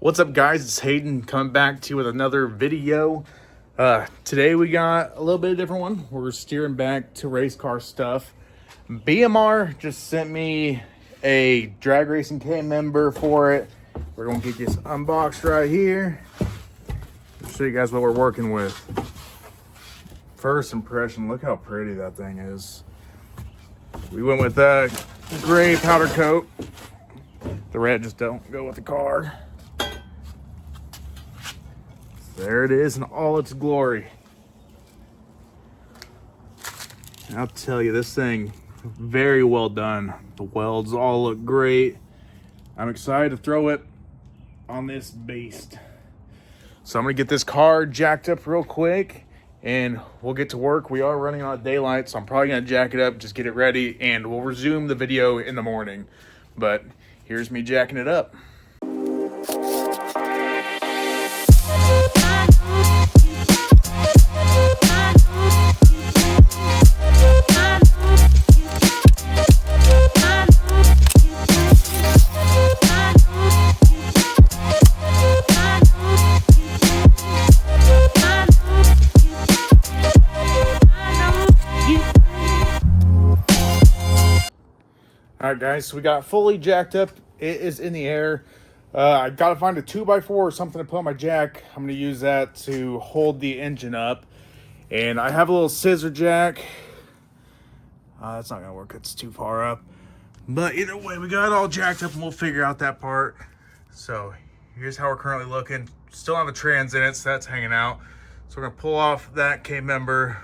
What's up, guys? It's Hayden coming back to you with another video. Today we got a little bit of a different one. We're steering back to race car stuff. BMR just sent me a drag racing K member for it. We're gonna get this unboxed right here. I'll show you guys what we're working with. First impression, look how pretty that thing is. We went with a gray powder coat. The red just don't go with the car. There it is in all its glory. I'll tell you, this thing, very well done. The welds all look great. I'm excited to throw it on this beast. So I'm gonna get this car jacked up real quick and we'll get to work. We are running on daylight, so I'm probably gonna jack it up, just get it ready, and we'll resume the video in the morning. But here's me jacking it up. Alright guys, so we got fully jacked up. It is in the air. I gotta find a 2x4 or something to put on my jack. I'm gonna use that to hold the engine up. And I have a little scissor jack. That's not gonna work, it's too far up. But either way, we got it all jacked up and we'll figure out that part. So here's how we're currently looking. Still have a trans in it, so that's hanging out. So we're gonna pull off that K member,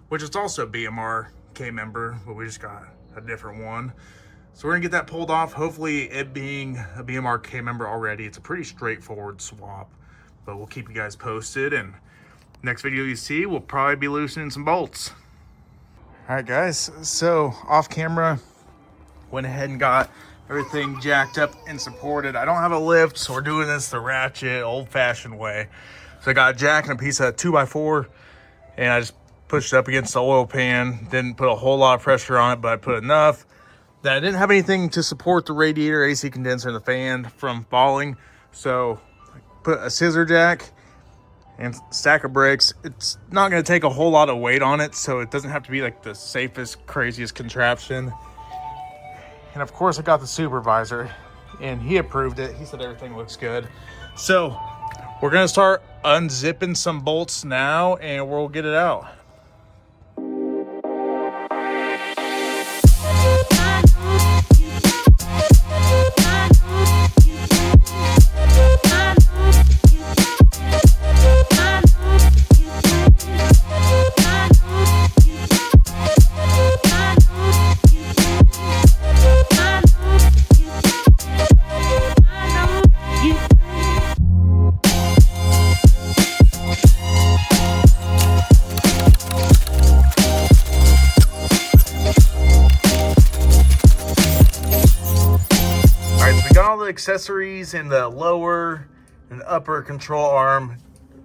which is also a BMR K member, but we just got a different one. So we're gonna get that pulled off. Hopefully, it being a BMR K member already, it's a pretty straightforward swap, but we'll keep you guys posted. And next video you see, we'll probably be loosening some bolts. All right guys, so off camera, went ahead and got everything jacked up and supported. I don't have a lift, so we're doing this the ratchet, old-fashioned way. So I got a jack and a piece of 2x4, and I just pushed it up against the oil pan. Didn't put a whole lot of pressure on it, but I put enough that I didn't have anything to support the radiator, AC condenser, and the fan from falling. So I put a scissor jack and stack of bricks. It's not going to take a whole lot of weight on it, so it doesn't have to be like the safest, craziest contraption. And of course, I got the supervisor, and he approved it. He said everything looks good. So we're going to start unzipping some bolts now, and we'll get it out. Accessories in the lower and upper control arm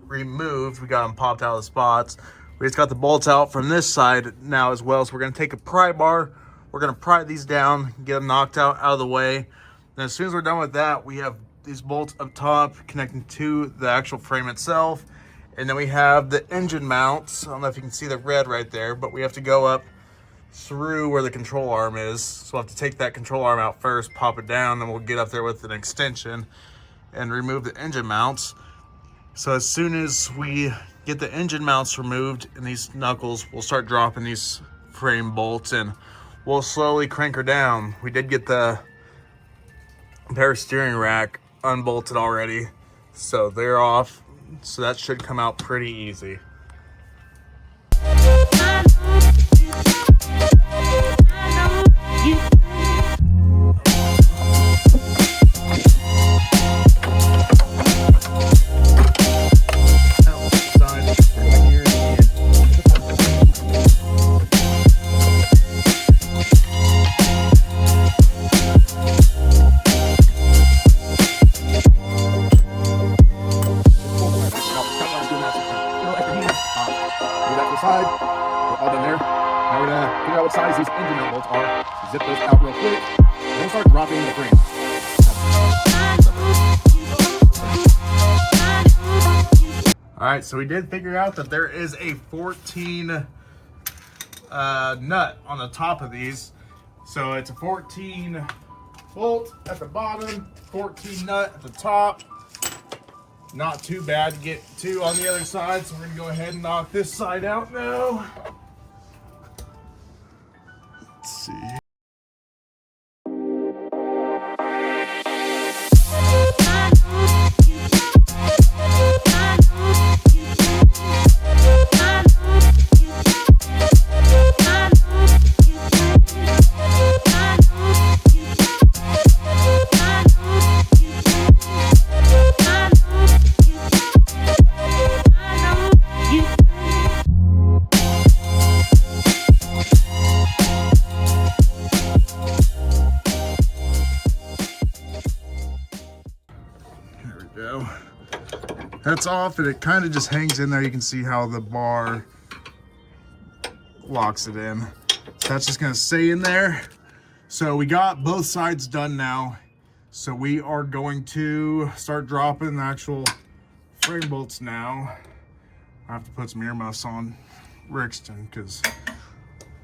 removed. We got them popped out of the spots. We just got the bolts out from this side now as well. So we're going to take a pry bar. We're going to pry these down, get them knocked out of the way. And as soon as we're done with that, we have these bolts up top connecting to the actual frame itself. And then we have the engine mounts. I don't know if you can see the red right there, but we have to go up through where the control arm is. So we'll have to take that control arm out first, pop it down, then we'll get up there with an extension and remove the engine mounts. So as soon as we get the engine mounts removed and these knuckles, we'll start dropping these frame bolts and we'll slowly crank her down. We did get the power steering rack unbolted already, so they're off. So that should come out pretty easy. All right, so we did figure out that there is a 14 nut on the top of these. So it's a 14 bolt at the bottom, 14 nut at the top. Not too bad to get two on the other side, so we're gonna go ahead and knock this side out now. Let's see. That's off, and it kind of just hangs in there. You can see how the bar locks it in. So that's just gonna stay in there. So we got both sides done now. So we are going to start dropping the actual frame bolts now. I have to put some earmuffs on Rixton because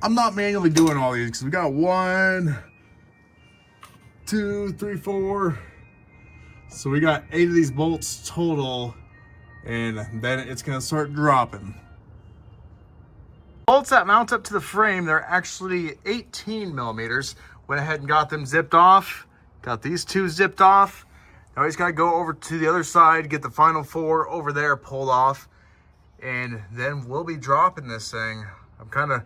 I'm not manually doing all these, because we got 1, 2, 3, 4. So we got 8 of these bolts total, and then it's gonna start dropping. Bolts that mount up to the frame, they're actually 18 millimeters. Went ahead and got them zipped off. Got these 2 zipped off. Now we just gotta go over to the other side, get the final 4 over there pulled off, and then we'll be dropping this thing. I'm kind of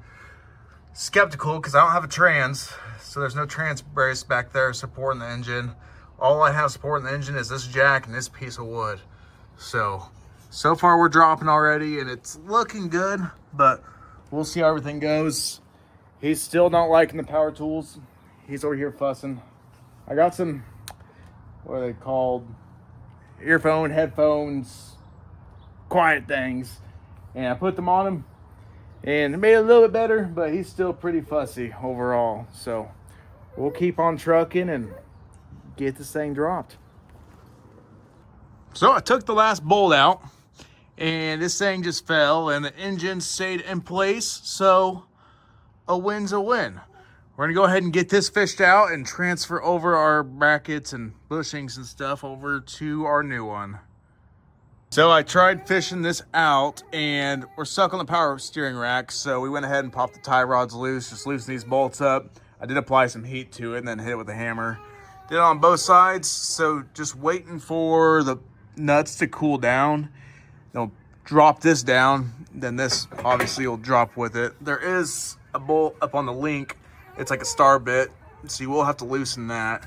skeptical because I don't have a trans, so there's no trans brace back there supporting the engine. All I have supporting the engine is this jack and this piece of wood. So far we're dropping already, and it's looking good, but we'll see how everything goes. He's still not liking the power tools. He's over here fussing. I got some, what are they called? Earphone, headphones, quiet things. And I put them on him, and it made it a little bit better, but he's still pretty fussy overall. So we'll keep on trucking and get this thing dropped. So I took the last bolt out, and this thing just fell, and the engine stayed in place. So a win's a win. We're gonna go ahead and get this fished out and transfer over our brackets and bushings and stuff over to our new one. So I tried fishing this out, and we're stuck on the power steering rack. So we went ahead and popped the tie rods loose, just loosen these bolts up. I did apply some heat to it and then hit it with a hammer. Did it on both sides, so just waiting for the nuts to cool down. They'll drop this down, then this obviously will drop with it. There is a bolt up on the link. It's like a star bit, so you will have to loosen that.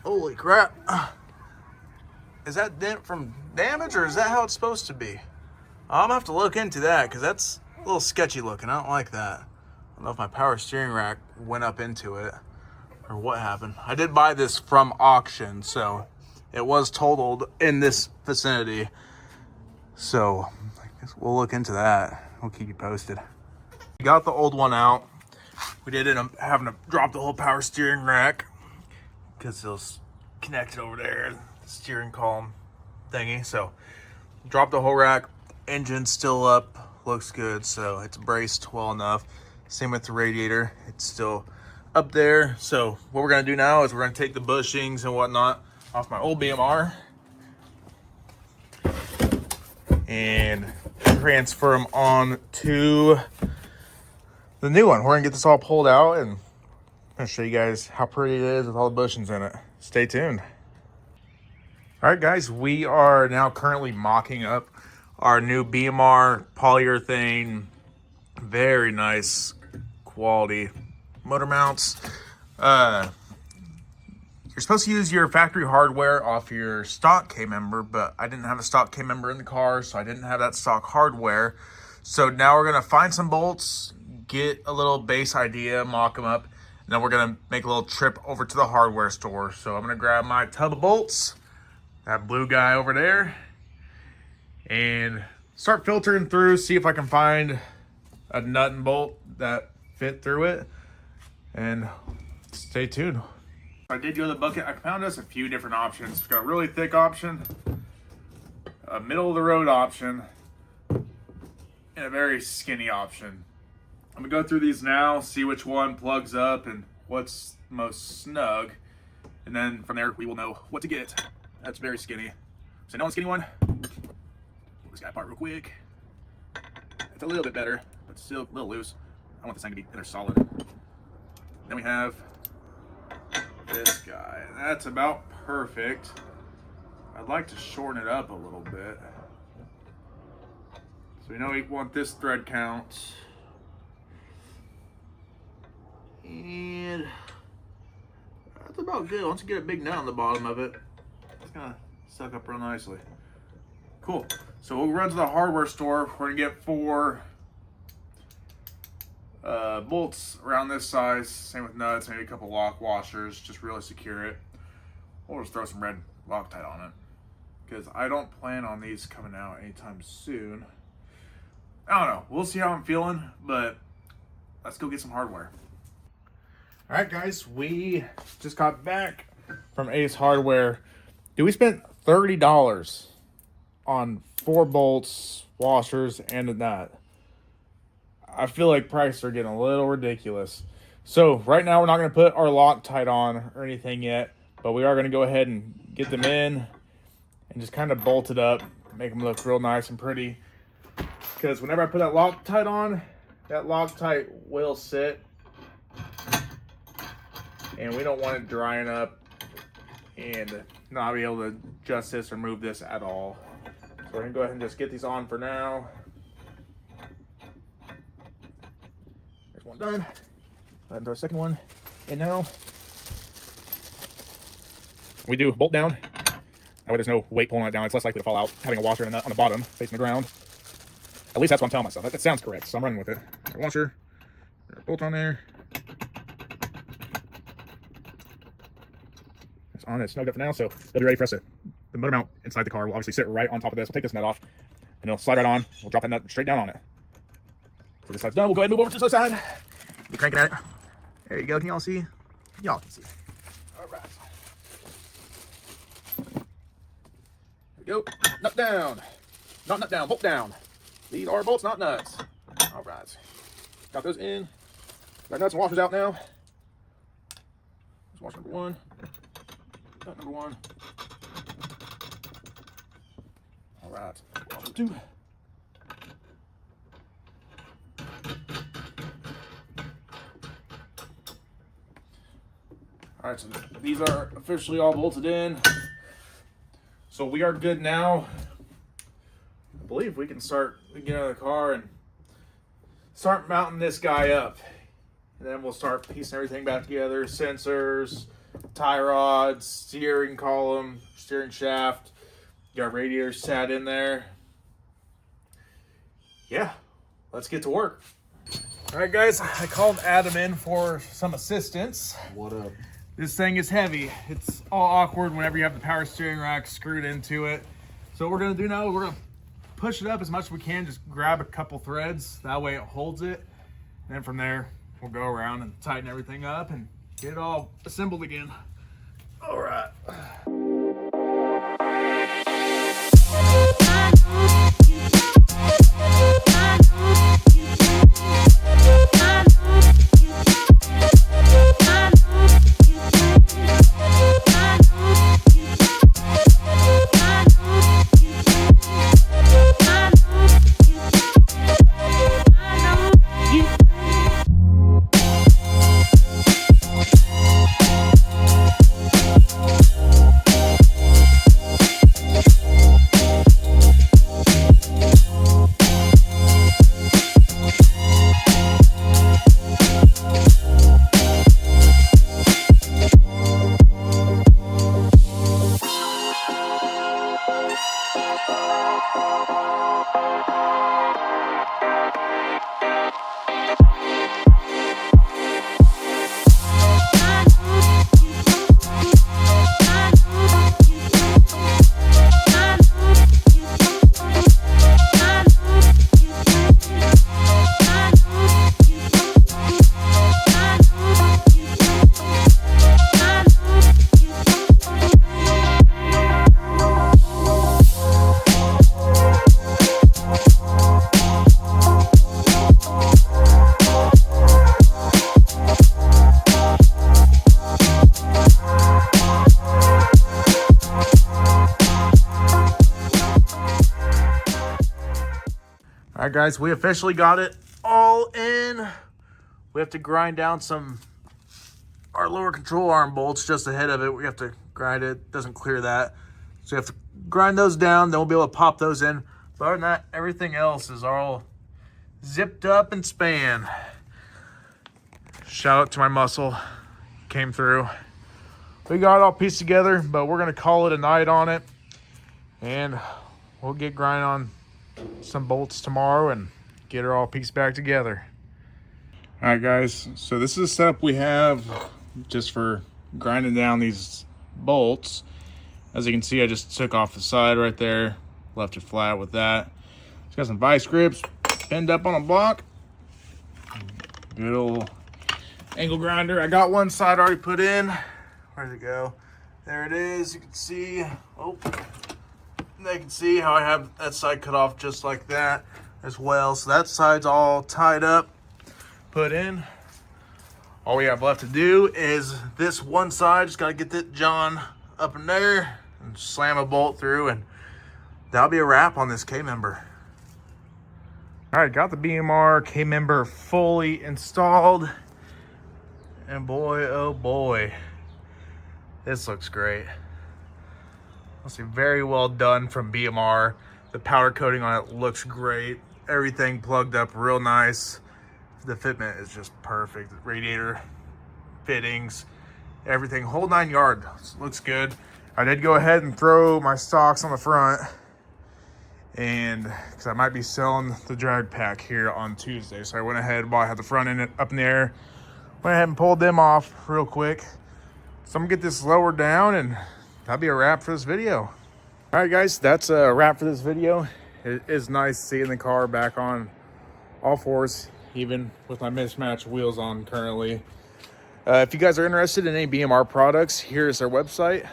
Holy crap. Is that dent from damage, or is that how it's supposed to be? I'm gonna have to look into that, because that's a little sketchy looking. I don't like that. I don't know if my power steering rack went up into it or what happened. I did buy this from auction, so it was totaled in this vicinity. So I guess we'll look into that. We'll keep you posted. We got the old one out. We did end up having to drop the whole power steering rack because it was connected over there, the steering column thingy. So dropped the whole rack. Engine's still up, looks good, so it's braced well enough. Same with the radiator, it's still up there. So what we're gonna do now is we're gonna take the bushings and whatnot off my old BMR and transfer them on to the new one. We're gonna get this all pulled out, and I'm gonna show you guys how pretty it is with all the bushings in it. Stay tuned. All right, guys, we are now currently mocking up our new BMR polyurethane, very nice quality motor mounts. You're supposed to use your factory hardware off your stock K-member, but I didn't have a stock K-member in the car, so I didn't have that stock hardware. So now we're gonna find some bolts, get a little base idea, mock them up, and then we're gonna make a little trip over to the hardware store. So I'm gonna grab my tub of bolts, that blue guy over there, and start filtering through, see if I can find a nut and bolt that fit through it, and stay tuned. I did go to the bucket. I found us a few different options. We've got a really thick option, a middle of the road option, and a very skinny option. I'm gonna go through these now, see which one plugs up and what's most snug, and then from there we will know what to get. That's very skinny. So no skinny one. Pull this guy apart real quick. It's a little bit better, but still a little loose. I want this thing to be in there solid. Then we have this guy. That's about perfect. I'd like to shorten it up a little bit. So we know we want this thread count. And that's about good. Once you get a big nut on the bottom of it, it's gonna suck up real nicely. Cool. So we'll run to the hardware store. We're gonna get 4 bolts around this size. Same with nuts, maybe a couple lock washers, just really secure it. We'll just throw some red Loctite on it, because I don't plan on these coming out anytime soon. I don't know. We'll see how I'm feeling, but let's go get some hardware. All right, guys, we just got back from Ace Hardware. Dude, we spent $30 on 4 bolts, washers, and a nut. I feel like prices are getting a little ridiculous. So right now we're not going to put our Loctite on or anything yet, but we are going to go ahead and get them in and just kind of bolt it up, make them look real nice and pretty. Because whenever I put that Loctite on, that Loctite will sit, and we don't want it drying up and not be able to adjust this or move this at all. So we're going to go ahead and just get these on for now. There's one done. Go ahead and throw a second one in now. We do bolt down. That way there's no weight pulling it down. It's less likely to fall out having a washer and a nut on the bottom facing the ground. At least that's what I'm telling myself. That sounds correct, so I'm running with it. A washer, bolt on there. It's on, it's snugged up for now, so they'll be ready for us to, the motor mount inside the car will obviously sit right on top of this. We'll take this nut off, and it'll slide right on. We'll drop that nut straight down on it. So this side's done. We'll go ahead and move over to the other side. Be cranking at it. There you go. Can y'all see? Y'all can see. All right. There we go. Nut down. Not nut down, bolt down. These are bolts, not nuts. All right. Got those in. Got nuts and washers out now. Here's washer number 1. Nut number 1. All right. Washer 2. All right, so these are officially all bolted in. So we are good now. I believe we can get out of the car and start mounting this guy up. And then we'll start piecing everything back together. Sensors, tie rods, steering column, steering shaft. Got radiators sat in there. Yeah, let's get to work. All right, guys, I called Adam in for some assistance. What up? This thing is heavy. It's all awkward whenever you have the power steering rack screwed into it. So what we're gonna do now, we're gonna push it up as much as we can, just grab a couple threads. That way it holds it. And then from there, we'll go around and tighten everything up and get it all assembled again. All right. All right, guys, we officially got it all in. We have to grind down our lower control arm bolts just ahead of it. We have to grind it. Doesn't clear that. So we have to grind those down. Then we'll be able to pop those in. But other than that, everything else is all zipped up and span. Shout out to my muscle. Came through. We got it all pieced together, but we're going to call it a night on it. And we'll get grinding on some bolts tomorrow and get her all pieced back together. All right, guys. So this is a setup we have just for grinding down these bolts. As you can see, I just took off the side right there, left it flat with that. It's got some vice grips pinned up on a block. Good old angle grinder. I got one side already put in. Where'd it go? There it is. You can see. Oh, they can see how I have that side cut off just like that as well. So that side's all tied up, put in. All we have left to do is this one side. Just got to get that John up in there and slam a bolt through, and that'll be a wrap on this K-member. All right, got the BMR K-member fully installed. And boy, oh boy, this looks great. Let's see, very well done from BMR. The powder coating on it looks great. Everything plugged up real nice. The fitment is just perfect. Radiator fittings, everything, whole 9 yards. Looks good. I did go ahead and throw my stocks on the front, and because I might be selling the drag pack here on Tuesday, so I went ahead while I had the front end up in the air, went ahead and pulled them off real quick. So I'm gonna get this lowered down, and that'll be a wrap for this video. All right, guys, that's a wrap for this video. It is nice seeing the car back on all fours, even with my mismatched wheels on currently. If you guys are interested in any BMR products, here's their website.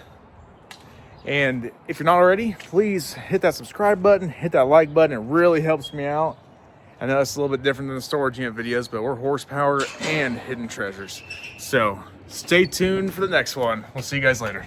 And if you're not already, please hit that subscribe button, hit that like button. It really helps me out. I know it's a little bit different than the storage unit videos, but we're horsepower and hidden treasures. So stay tuned for the next one. We'll see you guys later.